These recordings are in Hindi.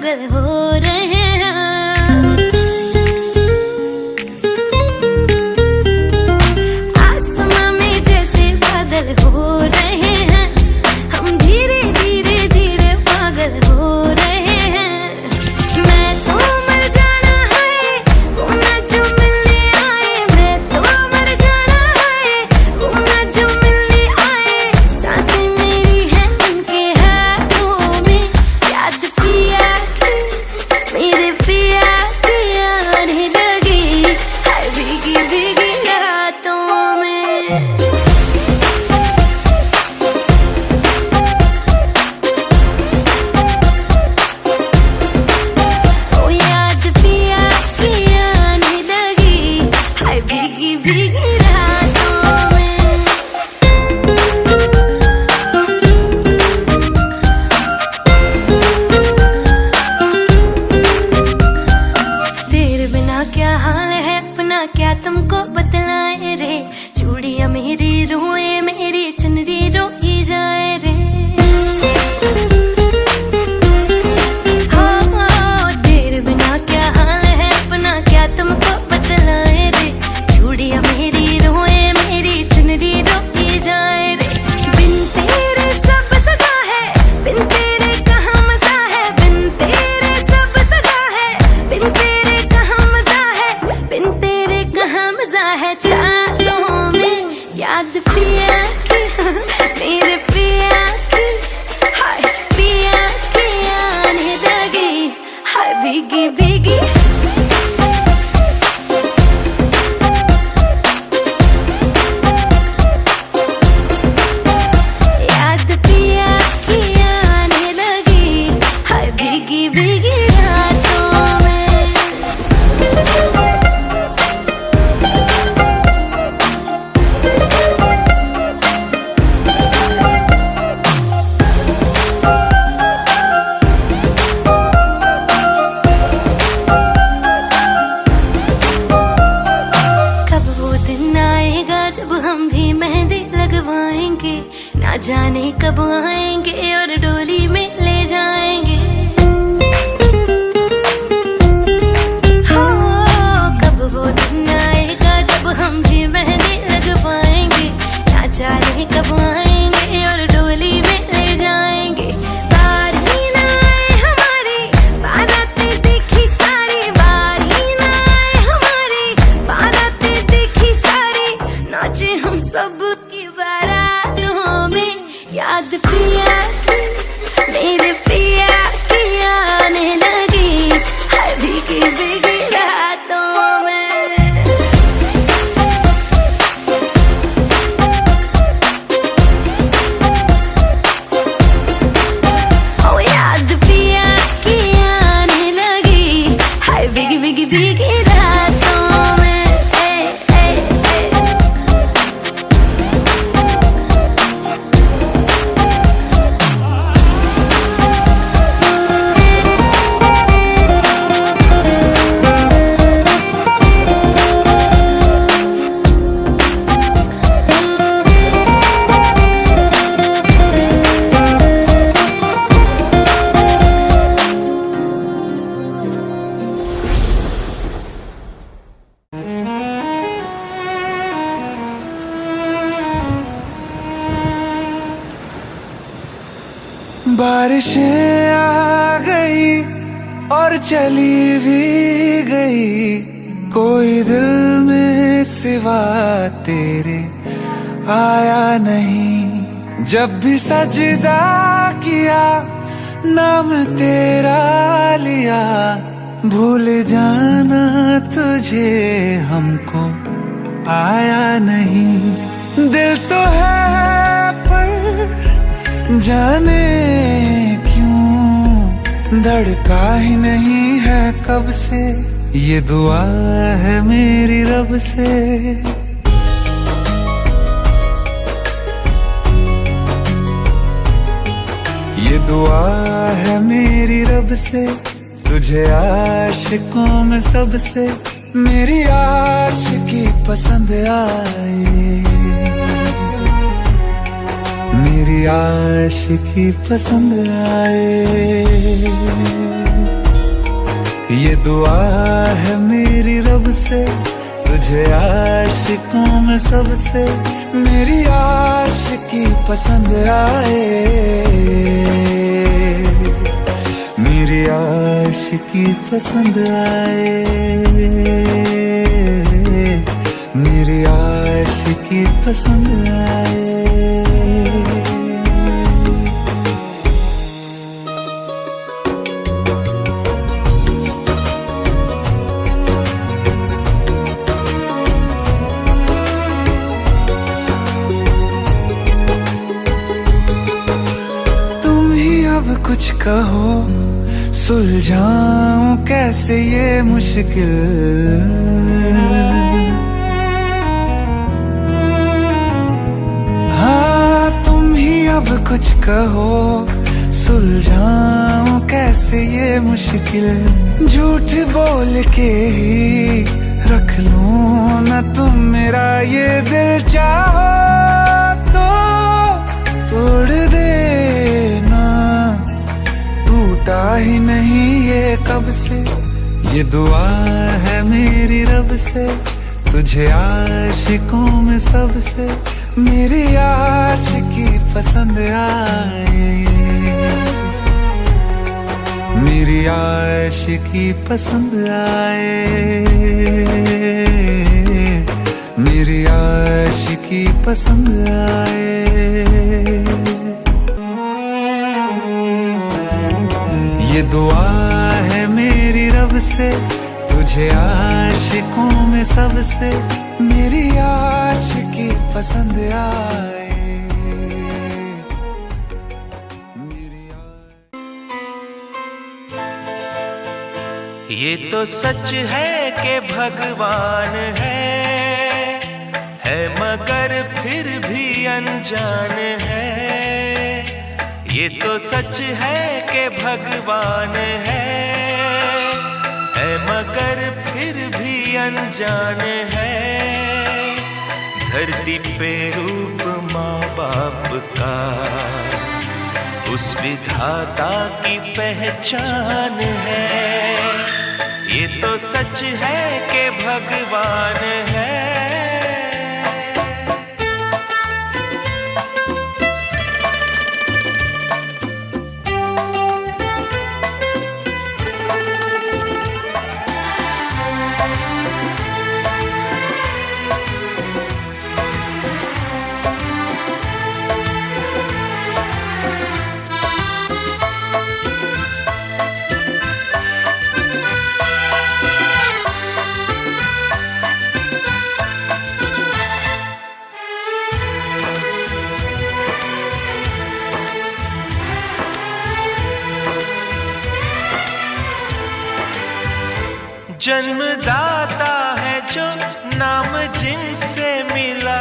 पागल हो रहे हैं। आसमां में जैसे बादल हो रहे हैं, हम धीरे धीरे धीरे पागल हो रहे हैं। मैं तो मर जाना है वो ना जो मिलने आए, मैं तो मर जाना है वो ना जो मिलने आए। सांसें मेरी है उनके हाथों में, याद पिया की मेरे पिया की आने लगी है भीगी भीगी रातों में। ओ याद पिया की आने लगी है भीगी भीगी रातों में। तेरे बिना क्या हाल है अपना, क्या तुमको बतलाए रे। चूड़ियां मेरी रोए, मेरी चुनरी रोई जाए रे। हो तेरे बिना क्या हाल है अपना, क्या तुमको बतलाए रे। चूड़ियां मेरी रोए, मेरी चुनरी रोई जाए रे। बिन तेरे सब सजा है, बिन तेरे कहाँ मजा है। बिन तेरे सब सजा है, बिन तेरे कहाँ मजा है। बिन तेरे कहाँ मजा है। चाहतों में याद पिया की मेरे पिया की, हाय पिया की आने लगी हाय भीगी भीगी। याद पिया की आने लगी हाय भीगी भीगी रातों में। कब वो दिन आएगा जब हम भी मेहंदी लगवाएंगे, ना जाने कब आएंगे और डोली में ले जाएंगे। हो कब वो दिन आएगा जब हम भी मेहंदी लगवाएंगे, ना जाने कब आएंगे और डोली में ले जाएंगे। बारी ना आए हमारी बारातें देखी सारी, बारी ना आए हमारी बारातें देखी सारी। नाचे हम सब की बारातों में, याद पिया की मेरे पिया की आने लगी है भीगी भीगी रातों में। ओ याद पिया की आने लगी है भीगी भीगी भीगी रातों में। बारिशें आ गई और चली भी गई, कोई दिल में सिवा तेरे आया नहीं। जब भी सजदा किया नाम तेरा लिया, भूल जाना तुझे हमको आया नहीं। दिल तो है पर जाने क्यों धड़का ही नहीं है कब से। ये दुआ है मेरी रब से। ये दुआ है मेरी रब से, तुझे आशिकों में सबसे मेरी आशिकी पसंद आए। मेरी आशिकी पसंद आए। ये दुआ है मेरी रब से, तुझे आशिकों में सबसे मेरी आशिकी पसंद आए, मेरी आशिकी पसंद आए, मेरी आशिकी पसंद आए। अब कुछ कहो, सुलझाऊं कैसे ये मुश्किल, हाँ तुम ही अब कुछ कहो, सुलझाऊं कैसे ये मुश्किल। झूठ बोल के ही रख लूं ना तुम मेरा ये दिल, चाहो तो तोड़ देना, टूटा ही नहीं ये कब से, ये दुआ है मेरी रब से, तुझे आशिकों में सबसे मेरी आशिकी पसंद आए, मेरी आशिकी पसंद आए, मेरी आशिकी पसंद आए। ये दुआ है मेरी रब से, तुझे आशिकों में सबसे मेरी आशिकी पसंद आए। ये तो सच है कि भगवान है मगर फिर भी अनजान है। ये तो सच है कि भगवान है मगर फिर भी अनजान है। धरती पे रूप माँ बाप का उस विधाता की पहचान है। ये तो सच है कि भगवान है। जन्मदाता है जो नाम जिनसे मिला,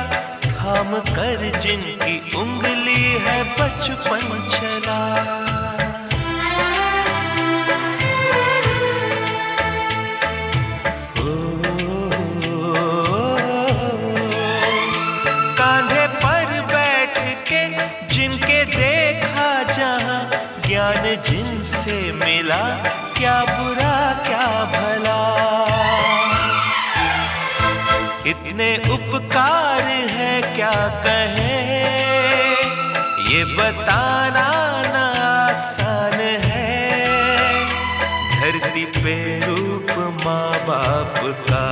थाम कर जिनकी उंगली है बचपन चला। कांधे पर बैठ के जिनके देखा जहां, ज्ञान जिनसे मिला क्या बुरा क्या भला। इतने उपकार है क्या कहें, ये बताना ना आसान है। धरती पे रूप माँ बाप का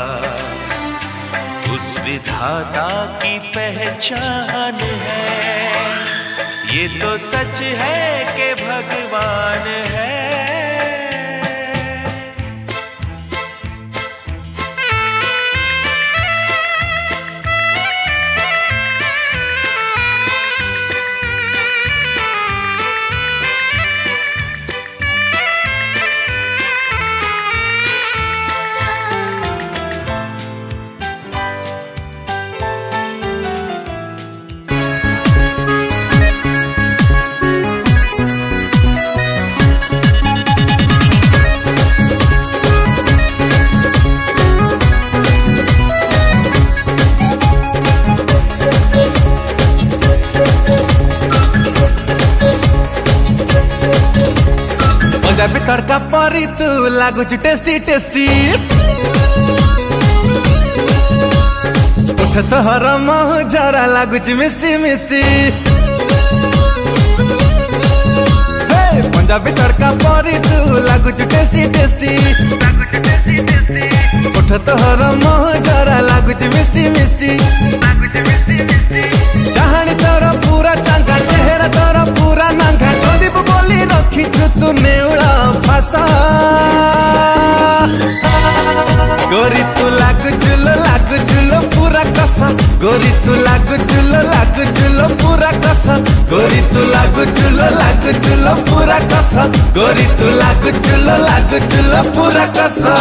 उस विधाता की पहचान है। ये तो सच है कि भगवान है। पंजाबी तड़का परी तू लागुच टेस्टी टेस्टी उठ तोहर मोह जरा लागुच मिस्टी मिस्टी पंजाबी तड़का परी तू लागुच टेस्टी टेस्टी उठ तोहर मोह जरा लागुच मिस्टी मिस्टी चाहनी तोर पूरा चांगा चेहरा तोर पूरा नांगा चंदीप बोली रखी तू नेउला फासा गोरी तू लागु जुलो पूरा कसा गोरी तू लागु जुलो पूरा कसा गोरी तू लागु जुलो पूरा कसा गोरी तू लागु जुलो पूरा कसा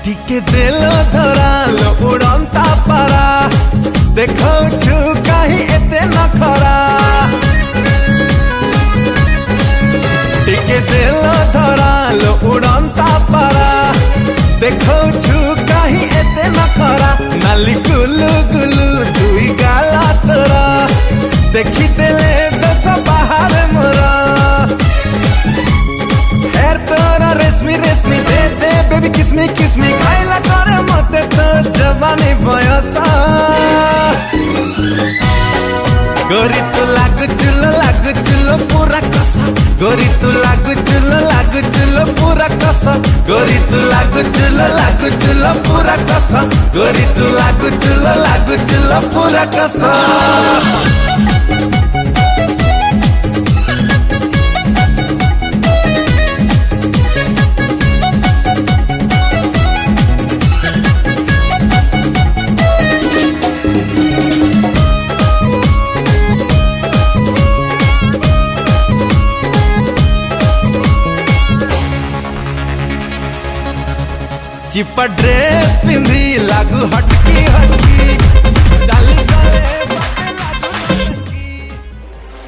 टिके देलो धरालो उड़ंता पारा देखो छु कहीं एते न खरा टिके देलो धरालो उड़ंता पारा देखो छु कहीं एते न खरा नाली गुलु गुलु दुई गाला तोरा देखी देले दस बाहर मोरा हेर तोरा रेशमी रेशमी दे दे बेबी किसमी किसमी खाइला करे मते तो जवानी बयसा गोरी तू लागु जुलो पूरा कसा गोरी तू लागु जुलो पूरा कसा गोरी तू लागु जुलो पूरा कसा गोरी तू लागु जुलो पूरा कसा चिपा ड्रेस पिंधी लागू हटकी हटकी चाली गले बाटे लागू हटकी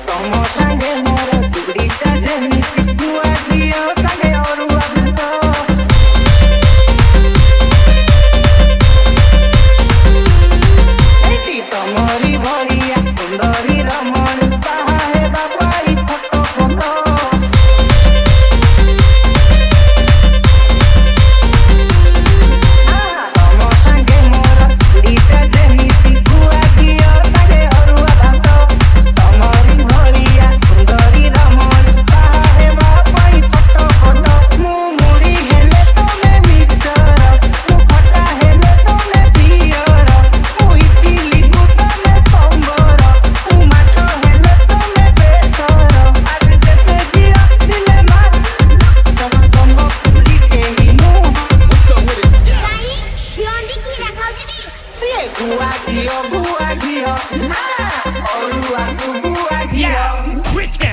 Como sangue moro, tu gritas de mi pitu aquí, yo sangue oru abdo. Eti tomori boriya, sundari ramon, taha hai babai photo photo. Como sangue moro, tu gritas de mi pitu aquí, yo sangue oru abdo. Tomori boriya, sundari ramon, taha hai babai photo photo. Mu muri hele tome mixera, mu khata hele tome piyara, mu itili gutame sombora, mu macho hele tome besara. Aaj jete jiya dile mar, tomo puri kehi mu. Siye gua gio, oru aku gua gio.